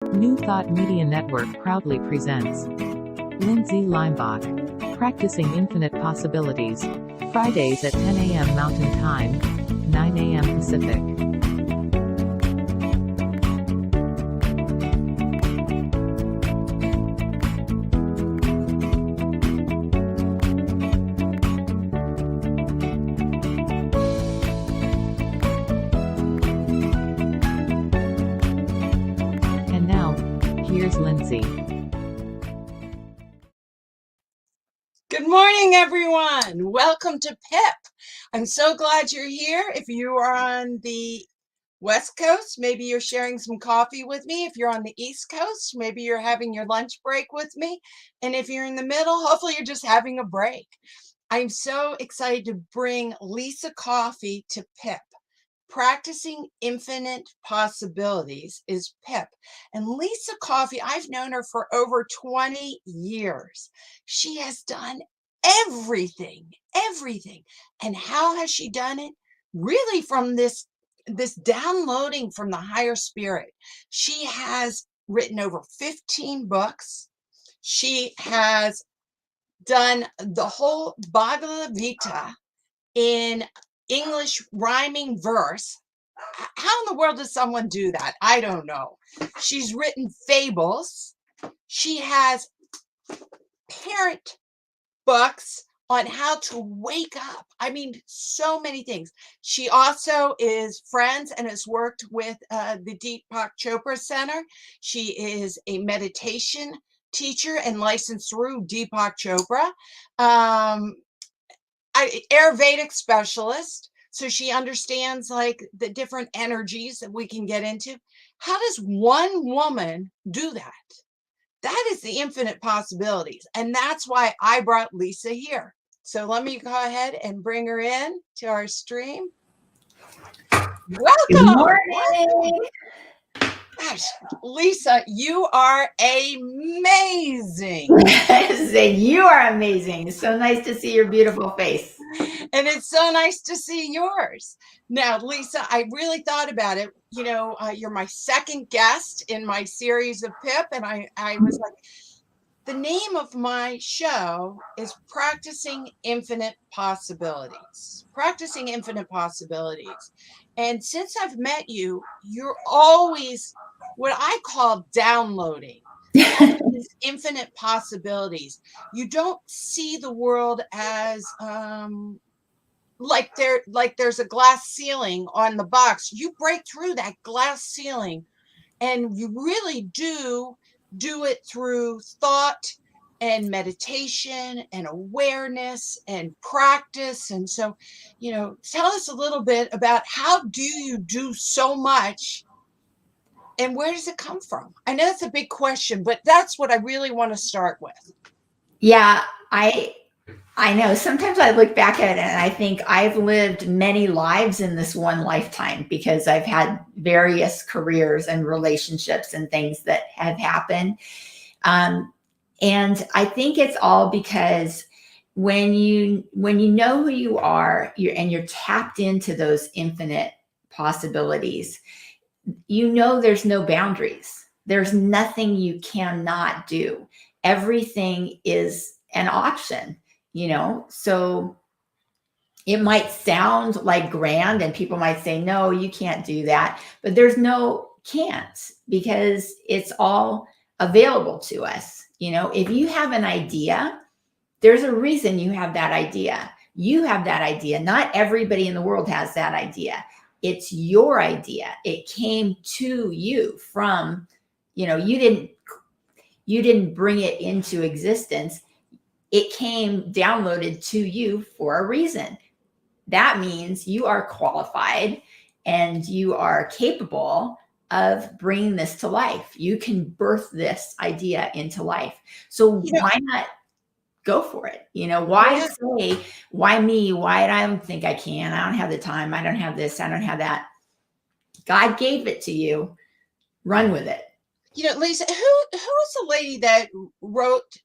New Thought Media Network proudly presents Lindsay Leimbach, Practicing Infinite Possibilities, Fridays at 10 a.m. Mountain Time, 9 a.m. Pacific. And now, here's Lindsay. Good morning, everyone. Welcome to PIP. I'm so glad you're here. If you are on the West Coast, maybe you're sharing some coffee with me. If you're on the East Coast, maybe you're having your lunch break with me. And if you're in the middle, hopefully you're just having a break. I'm so excited to bring Lissa Coffey to PIP. Practicing Infinite Possibilities is PIP. And Lissa Coffey, I've known her for over 20 years. She has done everything. And how has she done it? Really from this downloading from the higher spirit. She has written over 15 books. She has done the whole Bhagavad Gita in English rhyming verse. How in the world does someone do that? I don't know. She's written fables. She has parent books on how to wake up. I mean, so many things. She also is friends and has worked with the Deepak Chopra Center. She is a meditation teacher and licensed through Deepak Chopra. Ayurvedic specialist, so she understands like the different energies that we can get into. How does one woman do that? That is the infinite possibilities, and that's why I brought Lissa here. So let me go ahead and bring her in to our stream. Welcome. Good morning. Gosh, Lissa, you are amazing. Say you are amazing. It's so nice to see your beautiful face. And it's so nice to see yours. Now, Lissa, I really thought about it. You know, you're my second guest in my series of PIP. And I was like, the name of my show is Practicing Infinite Possibilities. Practicing Infinite Possibilities. And since I've met you, you're always what I call downloading. Infinite possibilities. You don't see the world as like there's a glass ceiling on the box. You break through that glass ceiling, and you really do it through thought and meditation and awareness and practice. And so, you know, tell us a little bit about how do you do so much and where does it come from? I know that's a big question, but that's what I really want to start with. Yeah, I know. Sometimes I look back at it and I think I've lived many lives in this one lifetime because I've had various careers and relationships and things that have happened. And I think it's all because when you know who you are, you're tapped into those infinite possibilities, you know there's no boundaries. There's nothing you cannot do. Everything is an option, you know? So it might sound like grand and people might say, no, you can't do that. But there's no can't, because it's all available to us. You know, if you have an idea, there's a reason you have that idea. You have that idea. Not everybody in the world has that idea. It's your idea. It came to you from, you know, you didn't bring it into existence. It came downloaded to you for a reason. That means you are qualified and you are capable of bringing this to life. You can birth this idea into life. So why not go for it? You know, why say, why me? Why I don't think I can? I don't have the time. I don't have this. I don't have that. God gave it to you. Run with it. You know, Lissa, who's the lady that wrote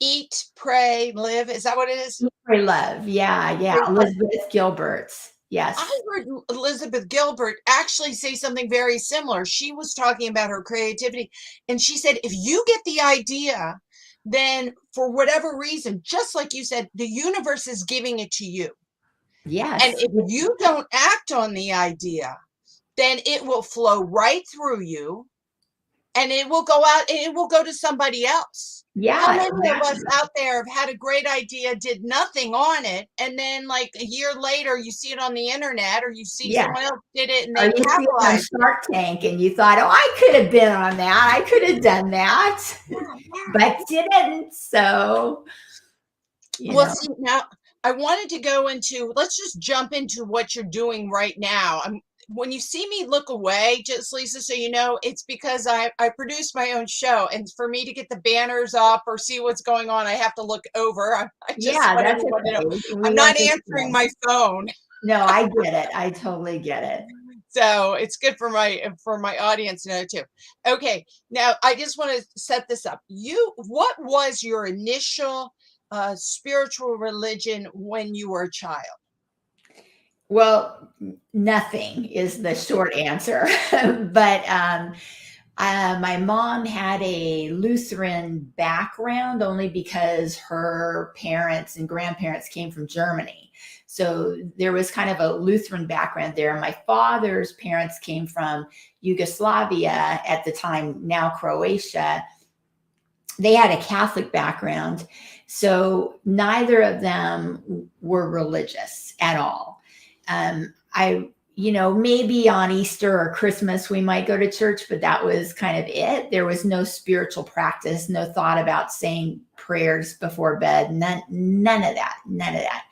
Eat, Pray, Live? Is that what it is? Eat, Pray, Love. Yeah. Elizabeth Gilbert. Yes. I heard Elizabeth Gilbert actually say something very similar. She was talking about her creativity, and she said, if you get the idea, then for whatever reason, just like you said, the universe is giving it to you. And Yes. if you don't act on the idea, then it will flow right through you, and it will go out and it will go to somebody else. How Yeah, many of us exactly. out there have had a great idea, did nothing on it, and then like a year later you see it on the internet, or you see Yeah. someone else did it and Or they you see it on capitalized it? Shark Tank and you thought, oh, I could have been on that. I could have done that, Yeah, yeah. but didn't. So, Well, see, now I wanted to go into, let's just jump into what you're doing right now. When you see me look away, just Lisa, so you know, it's because I produce my own show. And for me to get the banners up or see what's going on, I have to look over. I just yeah, want that's everyone to know okay. I'm We not answering understand. my phone. No, I get it. I totally get it. So it's good for my audience to know too. Okay, now I just want to set this up. What was your initial spiritual religion when you were a child? Well, nothing is the short answer. But my mom had a Lutheran background only because her parents and grandparents came from Germany. So there was kind of a Lutheran background there. My father's parents came from Yugoslavia at the time, now Croatia. They had a Catholic background. So neither of them were religious at all. Maybe on Easter or Christmas, we might go to church, but that was kind of it. There was no spiritual practice, no thought about saying prayers before bed, none of that, none of that.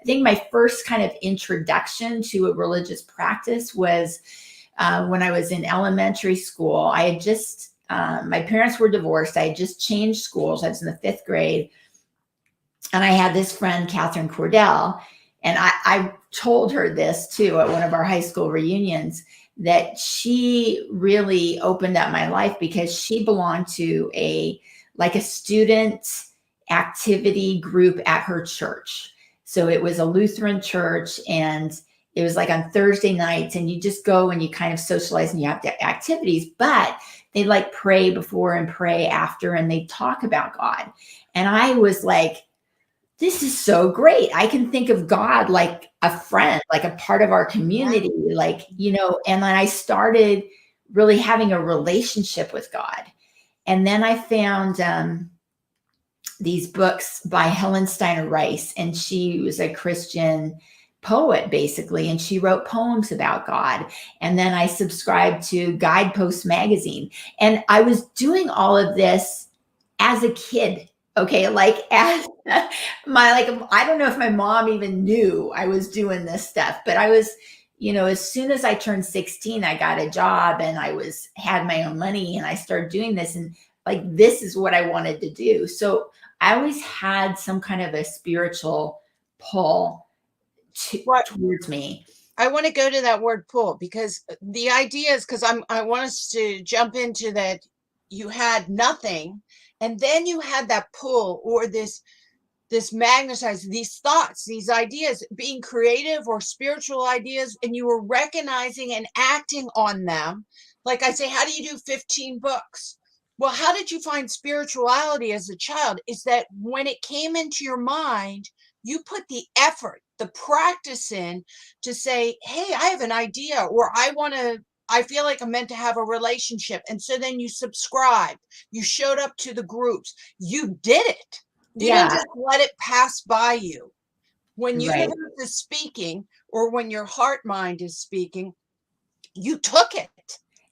I think my first kind of introduction to a religious practice was when I was in elementary school. I had just, my parents were divorced. I had just changed schools. I was in the 5th grade. And I had this friend, Catherine Cordell, and I told her this too at one of our high school reunions, that she really opened up my life because she belonged to a student activity group at her church. So it was a Lutheran church, and it was like on Thursday nights, and you just go and you kind of socialize and you have activities, but they like pray before and pray after, and they talk about God. And I was like, this is so great. I can think of God like a friend, like a part of our community, and then I started really having a relationship with God. And then I found these books by Helen Steiner Rice, and she was a Christian poet basically, and she wrote poems about God. And then I subscribed to Guidepost magazine, and I was doing all of this as a kid. Okay, as I don't know if my mom even knew I was doing this stuff, but I was, as soon as I turned 16, I got a job and had my own money, and I started doing this, and this is what I wanted to do. So I always had some kind of a spiritual pull towards me. I want to go to that word pull, because the idea is, because I want us to jump into that. You had nothing, and then you had that pull, or this magnetized, these thoughts, these ideas, being creative or spiritual ideas, and you were recognizing and acting on them. Like I say, how do you do 15 books? Well, how did you find spirituality as a child? Is that when it came into your mind, you put the effort, the practice in to say, hey, I have an idea, or I feel like I'm meant to have a relationship. And so then you subscribed, you showed up to the groups, you did it. You didn't just let it pass by you. When universe is speaking, or when your heart mind is speaking, you took it.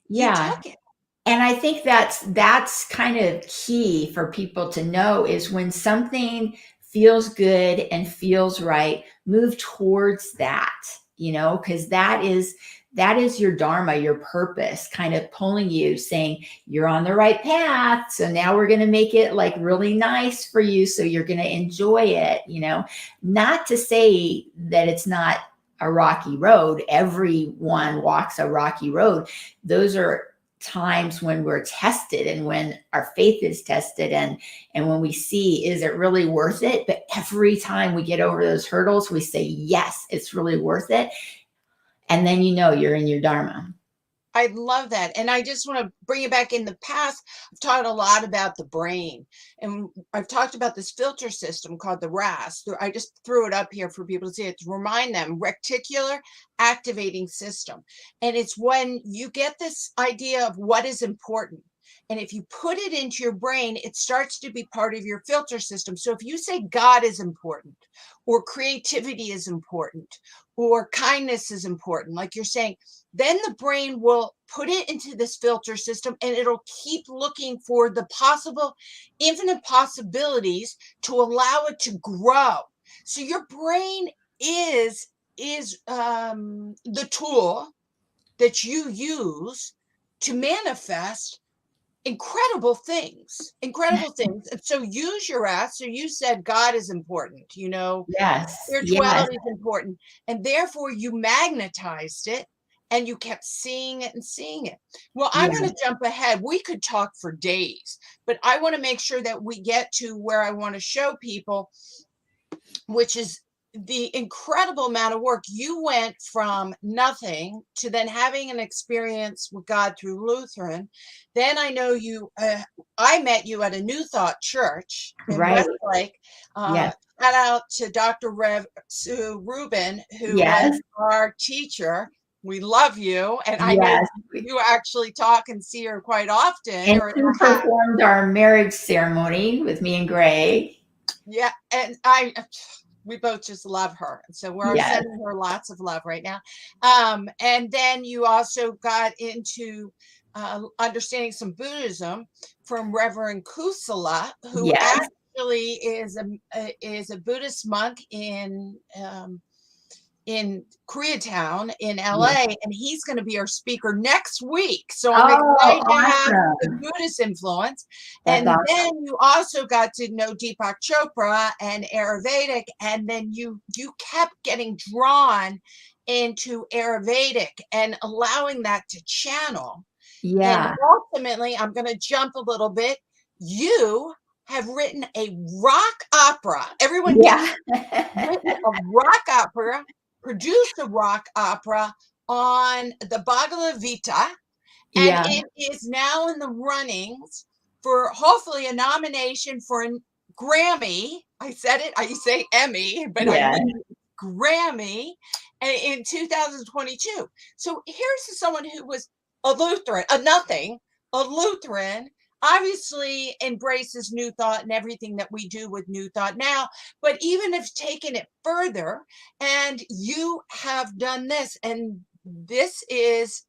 Yeah. You took it. And I think that's kind of key for people to know, is when something feels good and feels right, move towards that, because that is your dharma, your purpose, kind of pulling you, saying you're on the right path. So now we're going to make it really nice for you, so you're going to enjoy it, not to say that it's not a rocky road. Everyone walks a rocky road. Those are times when we're tested, and when our faith is tested, and when we see, is it really worth it? But every time we get over those hurdles, we say, yes, it's really worth it. And then you know you're in your Dharma. I love that. And I just want to bring it back. In the past, I've taught a lot about the brain. And I've talked about this filter system called the RAS. I just threw it up here for people to see it, to remind them, reticular activating system. And it's when you get this idea of what is important. And if you put it into your brain, it starts to be part of your filter system. So if you say God is important, or creativity is important, or kindness is important, like you're saying, then the brain will put it into this filter system, and it'll keep looking for the possible, infinite possibilities to allow it to grow. So your brain is the tool that you use to manifest incredible things. And so use your ass. So you said God is important, Yes. spirituality is important, and therefore you magnetized it, and you kept seeing it and seeing it. Well, I'm going to jump ahead. We could talk for days, but I want to make sure that we get to where I want to show people, which is the incredible amount of work. You went from nothing to then having an experience with God through Lutheran. Then I know you, I met you at a New Thought church in Westlake. Yes. Shout out to Dr. Rev Sue Rubin, who Yes. was our teacher. We love you. And I Yes. know you actually talk and see her quite often. And she performed our marriage ceremony with me and Greg. Yeah. And we both just love her. And so we're sending her lots of love right now. And then you also got into understanding some Buddhism from Reverend Kusala, who actually is a Buddhist monk in Koreatown in LA, and he's going to be our speaker next week. So I'm excited to have the Buddhist influence. That's awesome. Then you also got to know Deepak Chopra and Ayurvedic, and then you kept getting drawn into Ayurvedic and allowing that to channel. And ultimately, I'm going to jump a little bit. You have written a rock opera. Everyone gets written a rock opera, produced a rock opera on the Bhagavad Gita, and it is now in the runnings for hopefully a nomination for a Grammy. I said it, I say Emmy, but I mean Grammy in 2022. So here's someone who was a Lutheran, a Lutheran, obviously embraces New Thought and everything that we do with New Thought now, but even if taken it further, and you have done this, and this is,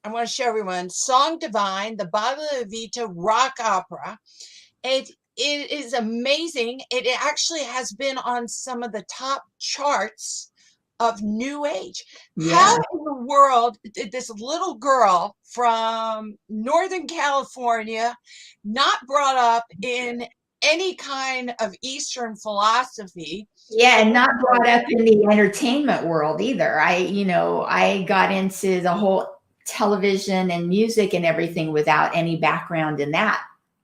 I want to show everyone, Song Divine, the Bhagavad Gita rock opera. It is amazing. It actually has been on some of the top charts of New Age. How in the world did this little girl from Northern California, not brought up in any kind of Eastern philosophy? And not brought up in the entertainment world either. I got into the whole television and music and everything without any background in that,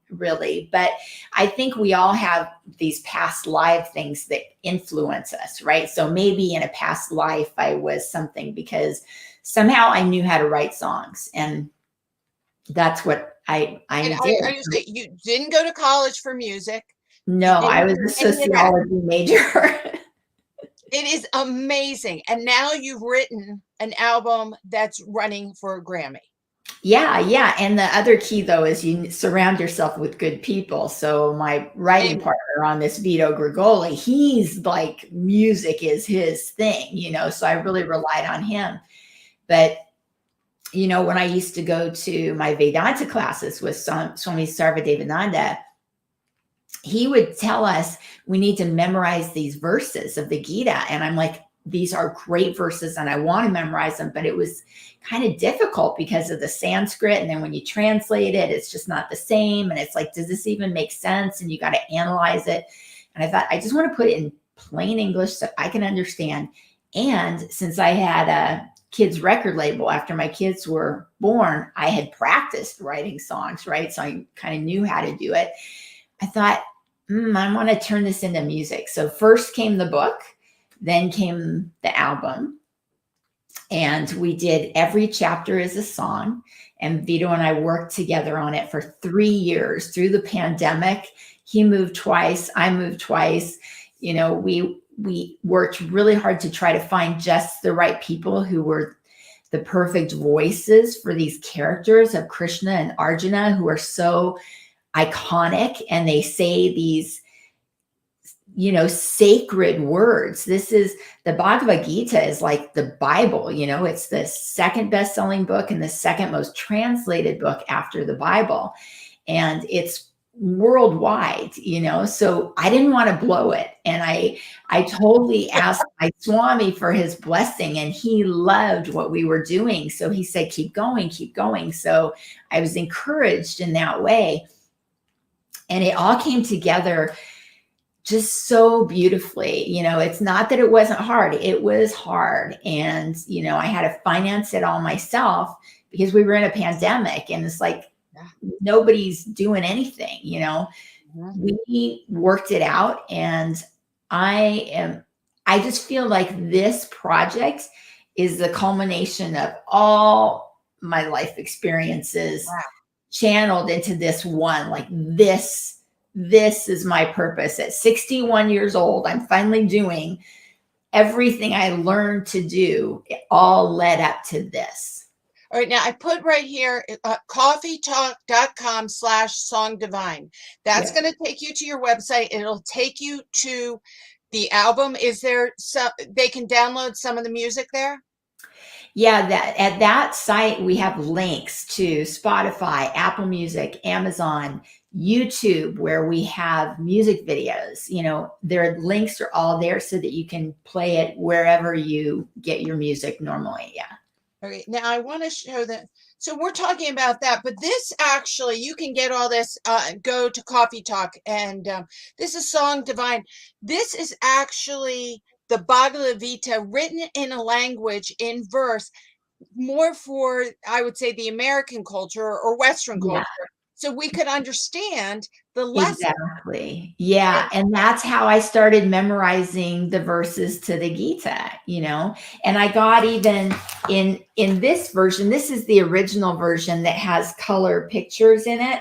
really. But I think we all have these past life things that influence us, right? So maybe in a past life I was something because somehow I knew how to write songs, and that's what I did. You didn't go to college for music? No, I was a sociology major. It is amazing. And now you've written an album that's running for a Grammy. Yeah. And the other key, though, is you surround yourself with good people. So my writing partner on this, Vito Grigoli, he's like, music is his thing, so I really relied on him. But, when I used to go to my Vedanta classes with Swami Sarvadevananda, he would tell us we need to memorize these verses of the Gita. And I'm like, these are great verses and I want to memorize them, but it was kind of difficult because of the Sanskrit. And then when you translate it, it's just not the same. And it's like, does this even make sense? And you got to analyze it. And I thought, I just want to put it in plain English so I can understand. And since I had a kids record label after my kids were born, I had practiced writing songs, right? So I kind of knew how to do it. I thought, I want to turn this into music. So first came the book, then came the album. And we did every chapter as a song. And Vito and I worked together on it for 3 years through the pandemic. He moved twice, I moved twice. You know, we worked really hard to try to find just the right people who were the perfect voices for these characters of Krishna and Arjuna, who are so iconic, and they say these, you know, sacred words. This is the Bhagavad Gita is like the Bible, you know, it's the second best-selling book and the second most translated book after the Bible. And it's worldwide, you know, so I didn't want to blow it. And I totally asked my Swami for his blessing, and he loved what we were doing. So he said, keep going, keep going. So I was encouraged in that way. And it all came together just so beautifully. You know, it's not that it wasn't hard. It was hard. And, you know, I had to finance it all myself because we were in a pandemic, and it's like, nobody's doing anything, you know. We worked it out, and I just feel like this project is the culmination of all my life experiences channeled into this one. Like this is my purpose. At 61 years old, I'm finally doing everything I learned to do. It all led up to this. All right, now I put right here, coffeetalk.com/song divine. That's going to take you to your website. It'll take you to the album. Is there some, they can download some of the music there? Yeah, that at that site, we have links to Spotify, Apple Music, Amazon, YouTube, where we have music videos. You know, their links are all there so that you can play it wherever you get your music normally. Yeah. Okay, now I want to show that. So we're talking about that, but this actually, you can get all this, go to Coffee Talk, and this is Song Divine. This is actually the Bhagavad Gita written in a language in verse, more for, I would say, the American culture or Western culture. So we could understand the lesson. Exactly. Yeah. And that's how I started memorizing the verses to the Gita, you know. And I got even in this version, this is the original version that has color pictures in it.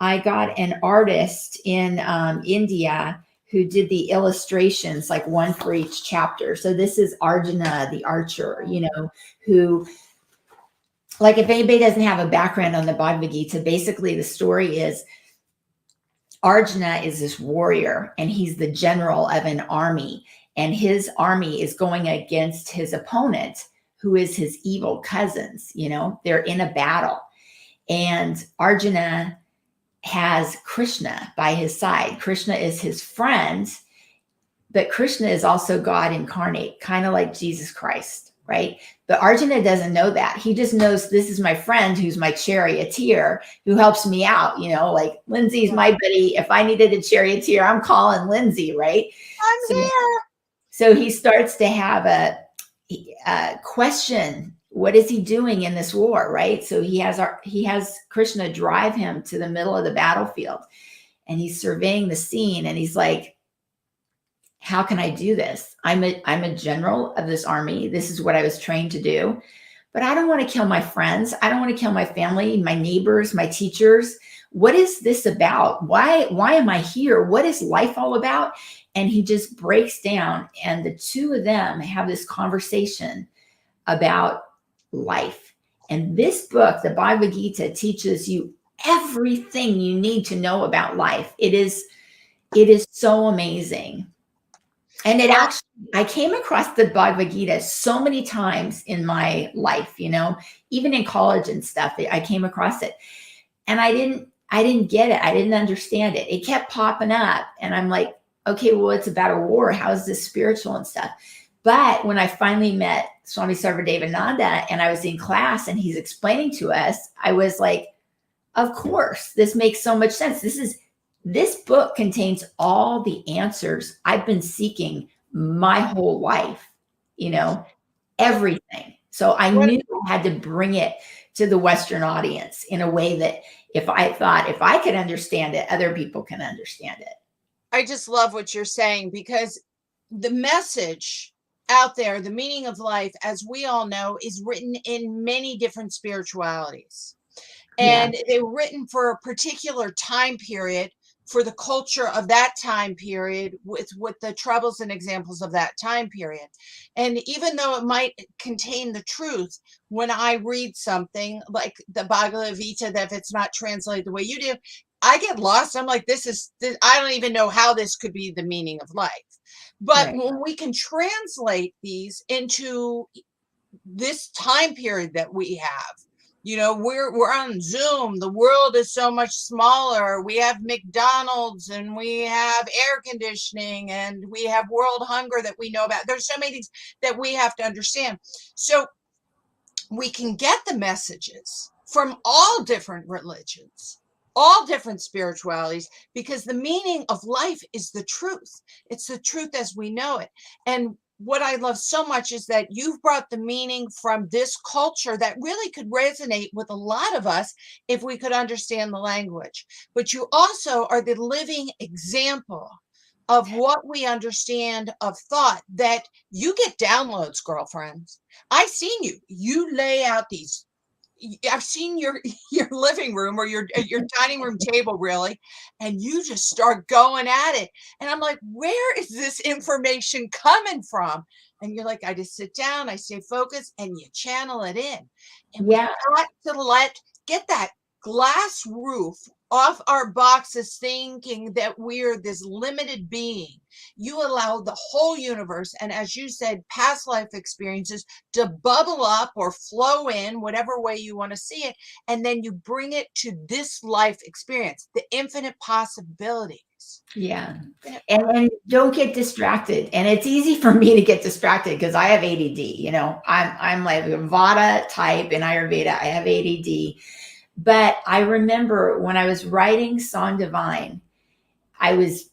I got an artist in India who did the illustrations, like one for each chapter. So this is Arjuna, the archer, you know, who, like, if anybody doesn't have a background on the Bhagavad Gita, basically the story is Arjuna is this warrior, and he's the general of an army, and his army is going against his opponent, who is his evil cousins. You know, they're in a battle, and Arjuna has Krishna by his side. Krishna is his friend, but Krishna is also God incarnate, kind of like Jesus Christ. Right? But Arjuna doesn't know that. He just knows this is my friend who's my charioteer who helps me out. You know, like Lindsay's my buddy. If I needed a charioteer, I'm calling Lindsay, right? I'm here. So he starts to have a question. What is he doing in this war, right? So he has Krishna drive him to the middle of the battlefield, and he's surveying the scene, and he's like, how can I do this? I'm a general of this army. This is what I was trained to do, but I don't want to kill my friends. I don't want to kill my family, my neighbors, my teachers. What is this about? Why am I here? What is life all about? And he just breaks down, and the two of them have this conversation about life. And this book, the Bhagavad Gita, teaches you everything you need to know about life. It is so amazing. And it actually, I came across the Bhagavad Gita so many times in my life, you know, even in college and stuff, I came across it, and I didn't get it. I didn't understand it. It kept popping up, and I'm like, okay, well, it's about a war. How is this spiritual and stuff? But when I finally met Swami Sarvadevananda and I was in class and he's explaining to us, I was like, of course, this makes so much sense. This book contains all the answers I've been seeking my whole life, you know, everything. So I knew I had to bring it to the Western audience in a way that if I could understand it, other people can understand it. I just love what you're saying, because the message out there, the meaning of life, as we all know, is written in many different spiritualities. Yeah. And they were written for a particular time period, for the culture of that time period, with the troubles and examples of that time period. And even though it might contain the truth, when I read something like the Bhagavad Gita, that if it's not translated the way you do, I get lost. I'm like, I don't even know how this could be the meaning of life. But Right. when we can translate these into this time period that we have, we're on Zoom. The world is so much smaller. We have McDonald's, and we have air conditioning, and we have world hunger that we know about. There's so many things that we have to understand. So we can get the messages from all different religions, all different spiritualities, because the meaning of life is the truth. It's the truth as we know it. And what I love so much is that you've brought the meaning from this culture that really could resonate with a lot of us if we could understand the language. But you also are the living example of what we understand of thought, that you get downloads, girlfriends. I've seen you. You lay out these. I've seen your your living room, or your dining room table, really, and you just start going at it. And I'm like, where is this information coming from? And you're like, I just sit down, I stay focused, and you channel it in. And we've Yeah. got to get that glass roof off our boxes, thinking that we're this limited being. You allow the whole universe, and as you said, past life experiences, to bubble up or flow in whatever way you want to see it. And then you bring it to this life experience, the infinite possibilities. Yeah. And don't get distracted. And it's easy for me to get distracted because I have ADD. I'm like a Vata type in Ayurveda. I have ADD. But I remember when I was writing Song Divine, I was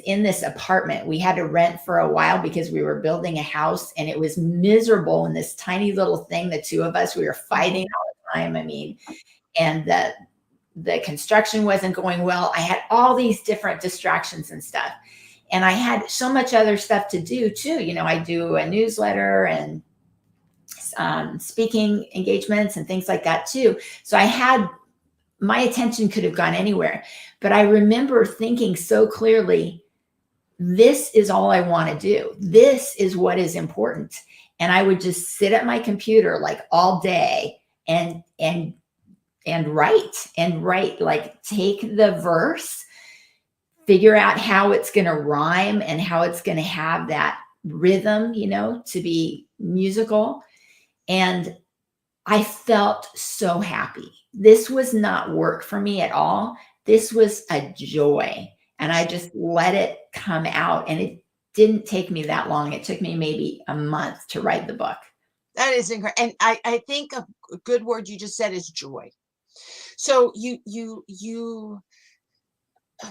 in this apartment. We had to rent for a while because we were building a house, and it was miserable in this tiny little thing. The two of us, we were fighting all the time. I mean, and the construction wasn't going well. I had all these different distractions and stuff. And I had so much other stuff to do too. I do a newsletter and speaking engagements and things like that too. So my attention could have gone anywhere. But I remember thinking so clearly, this is all I want to do. This is what is important. And I would just sit at my computer like all day and write, like take the verse, figure out how it's going to rhyme and how it's going to have that rhythm, to be musical. And I felt so happy. This was not work for me at all. This was a joy. And I just let it come out. And it didn't take me that long. It took me maybe a month to write the book. That is incredible. And I think a good word you just said is joy. So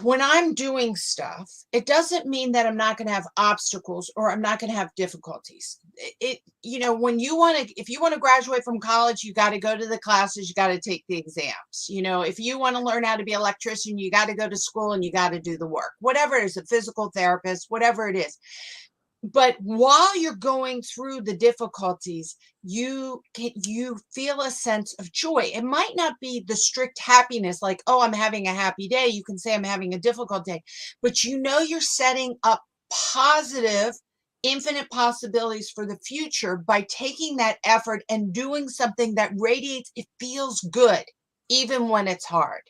when I'm doing stuff, it doesn't mean that I'm not going to have obstacles or I'm not going to have difficulties. If you want to graduate from college, you got to go to the classes, you got to take the exams. If you want to learn how to be an electrician, you got to go to school and you got to do the work, whatever it is, a physical therapist, whatever it is. But while you're going through the difficulties, you feel a sense of joy. It might not be the strict happiness, like, oh, I'm having a happy day. You can say I'm having a difficult day, but you're setting up positive, infinite possibilities for the future by taking that effort and doing something that radiates. It feels good, even when it's hard.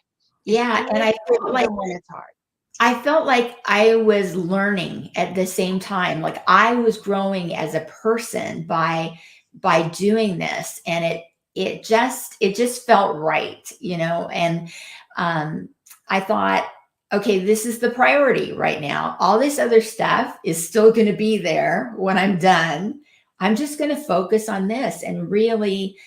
Yeah. And I felt like when it's hard. I felt like I was learning at the same time. Like I was growing as a person by doing this, and it just felt right, and I thought, okay, this is the priority right now. All this other stuff is still going to be there when I'm done. I'm just going to focus on this and really,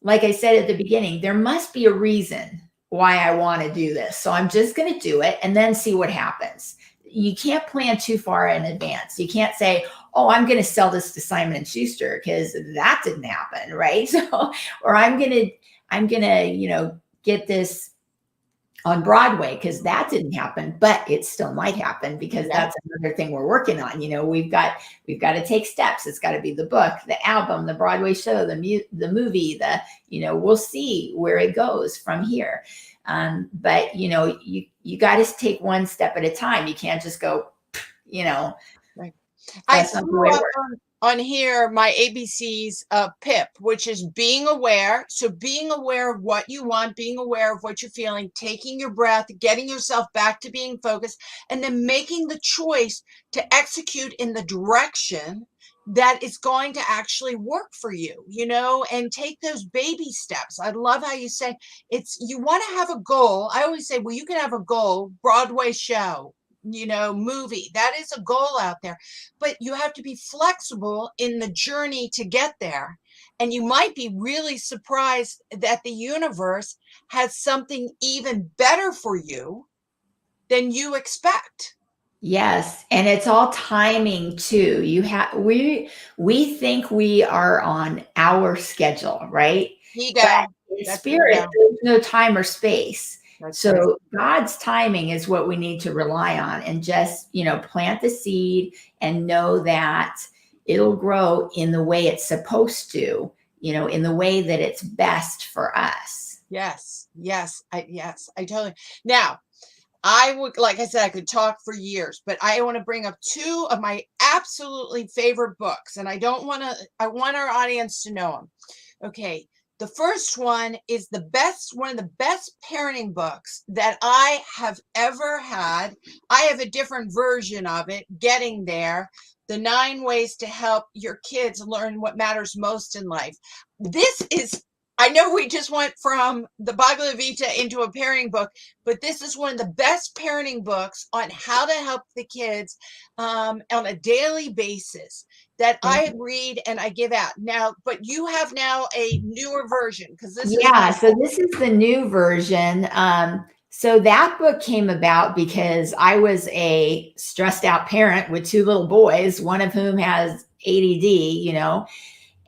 like I said at the beginning, there must be a reason why I want to do this. So I'm just going to do it and then see what happens. You can't plan too far in advance. You can't say, oh, I'm going to sell this to Simon and Schuster, because that didn't happen, right? So, or I'm going to, get this on Broadway, because that didn't happen, but it still might happen, because Yeah. that's another thing we're working on. We've got to take steps. It's got to be the book, the album, the Broadway show, the movie, we'll see where it goes from here. But you got to take one step at a time. You can't just go, Right. that's I not the threw way it up works. on here my ABCs of PIP, which is being aware. So being aware of what you want, being aware of what you're feeling, taking your breath, getting yourself back to being focused, and then making the choice to execute in the direction that is going to actually work for you, and take those baby steps. I love how you say you want to have a goal. I always say, well, you can have a goal, Broadway show, movie. That is a goal out there, but you have to be flexible in the journey to get there. And you might be really surprised that the universe has something even better for you than you expect. Yes, and it's all timing too. We think we are on our schedule, right? But Ego. in That's spirit, ego. there's no time or space. That's right. So God's timing is what we need to rely on, and just, plant the seed and know that it'll grow in the way it's supposed to, in the way that it's best for us. Yes. I totally. Now, I would, like I said, I could talk for years, but I want to bring up two of my absolutely favorite books, and I want our audience to know them. Okay. The first one is one of the best parenting books that I have ever had. I have a different version of it, Getting There, The 9 Ways to Help Your Kids Learn What Matters Most in Life. I know we just went from the Bhagavad Gita into a parenting book, but this is one of the best parenting books on how to help the kids on a daily basis that I read and I give out now. But you have now a newer version, because this is So this is the new version. So that book came about because I was a stressed out parent with 2 little boys, one of whom has ADD,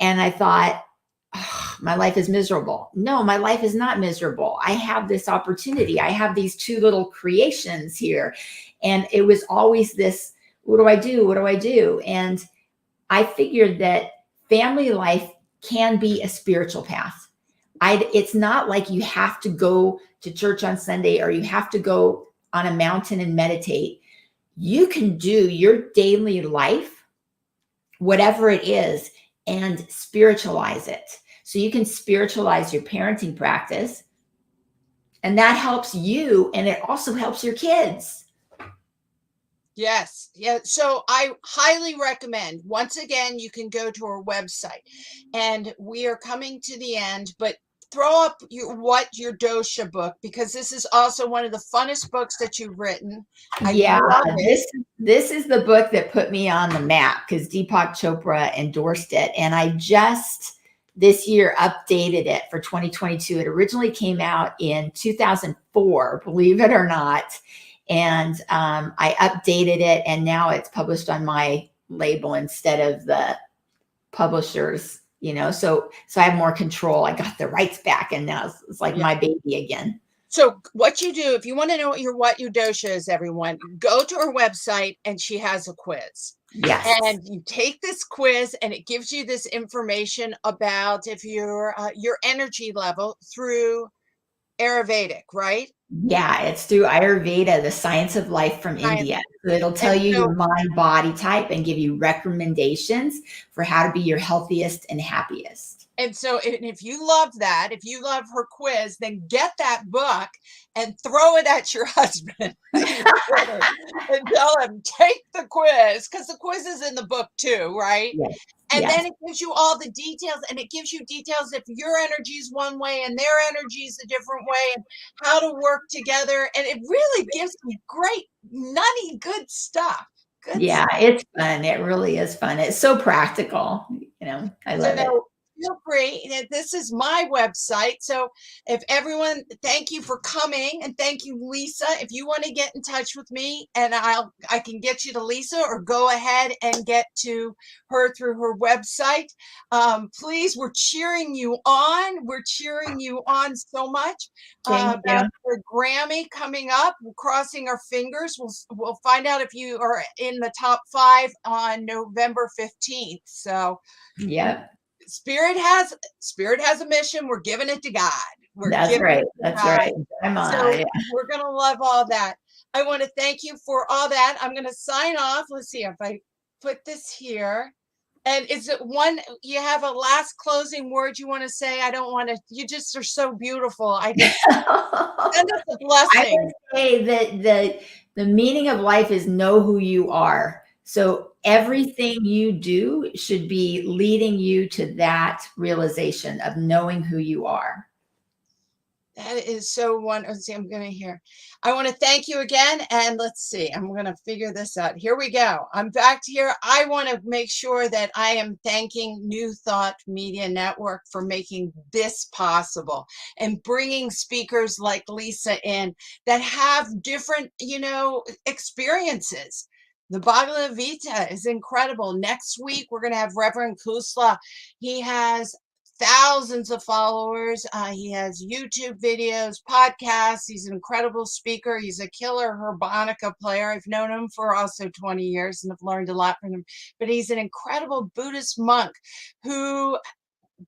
and I thought, oh, my life is miserable. No, my life is not miserable. I have this opportunity. I have these 2 little creations here. And it was always this, what do I do? What do I do? And I figured that family life can be a spiritual path. It's not like you have to go to church on Sunday or you have to go on a mountain and meditate. You can do your daily life, whatever it is, and spiritualize it. So you can spiritualize your parenting practice, and that helps you, and it also helps your kids. Yes. Yeah. So I highly recommend, once again, you can go to our website, and we are coming to the end, but throw up your dosha book, because this is also one of the funnest books that you've written. I love it. This is the book that put me on the map, because Deepak Chopra endorsed it. And I just this year updated it for 2022. It originally came out in 2004, believe it or not. And I updated it, and now it's published on my label instead of the publishers, so I have more control. I got the rights back, and now it's like my baby again. So what you do, if you want to know what your dosha is, everyone, go to her website, and she has a quiz. Yes. And you take this quiz, and it gives you this information about if your energy level through Ayurvedic, right? Yeah, it's through Ayurveda, the science of life from India. So it'll tell you your mind, body type, and give you recommendations for how to be your healthiest and happiest. And so if you love that, if you love her quiz, then get that book and throw it at your husband and tell him, take the quiz, because the quiz is in the book too, right? Yes. And then it gives you all the details, and it gives you details if your energy is one way and their energy is a different way, and how to work together. And it really gives some great, nutty, good stuff. It's fun. It really is fun. It's so practical. I love it. feel free. This is my website. So if everyone, thank you for coming, and thank you, Lisa. If you want to get in touch with me, and I can get you to Lisa, or go ahead and get to her through her website. Please, we're cheering you on. We're cheering you on so much. Thank About you. the Grammy coming up. We're crossing our fingers. We'll find out if you are in the top 5 on November 15th. So Yep. Spirit has a mission. We're giving it to God. That's right. That's right. I'm on. So Yeah. we're going to love all that. I want to thank you for all that. I'm going to sign off. Let's see if I put this here. And is it one, you have a last closing word you want to say? I don't want to, you just are so beautiful. I just send us a I blessing. would say that the meaning of life is know who you are. So everything you do should be leading you to that realization of knowing who you are. That is so wonderful. See, I'm going to hear. I want to thank you again. And let's see, I'm going to figure this out. Here we go. I'm back to here. I want to make sure that I am thanking New Thought Media Network for making this possible and bringing speakers like Lisa in that have different, experiences. The Bhagavad Gita is incredible. Next week, we're going to have Reverend Kusla. He has thousands of followers. He has YouTube videos, podcasts. He's an incredible speaker. He's a killer harmonica player. I've known him for also 20 years and I've learned a lot from him. But he's an incredible Buddhist monk who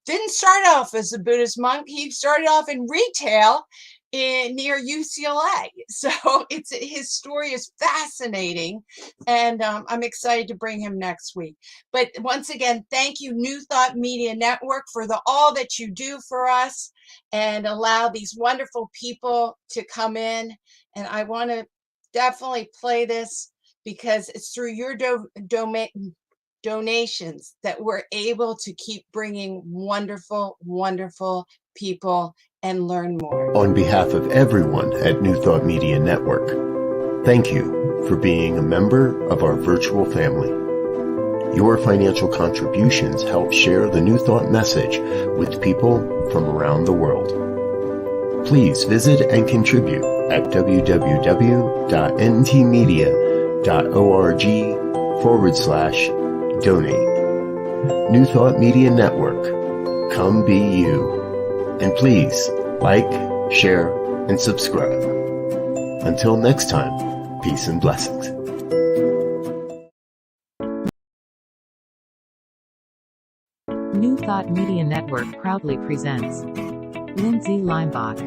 didn't start off as a Buddhist monk. He started off in retail near UCLA. So his story is fascinating, and I'm excited to bring him next week. But once again, thank you, New Thought Media Network, for all that you do for us and allow these wonderful people to come in. And I want to definitely play this because it's through your donations that we're able to keep bringing wonderful, wonderful people and learn more. On behalf of everyone at New Thought Media Network, thank you for being a member of our virtual family. Your financial contributions help share the New Thought message with people from around the world. Please visit and contribute at www.ntmedia.org/donate. New Thought Media Network, come be you. And please like, share, and subscribe. Until next time, peace and blessings. New Thought Media Network proudly presents Lindsay Leimbach.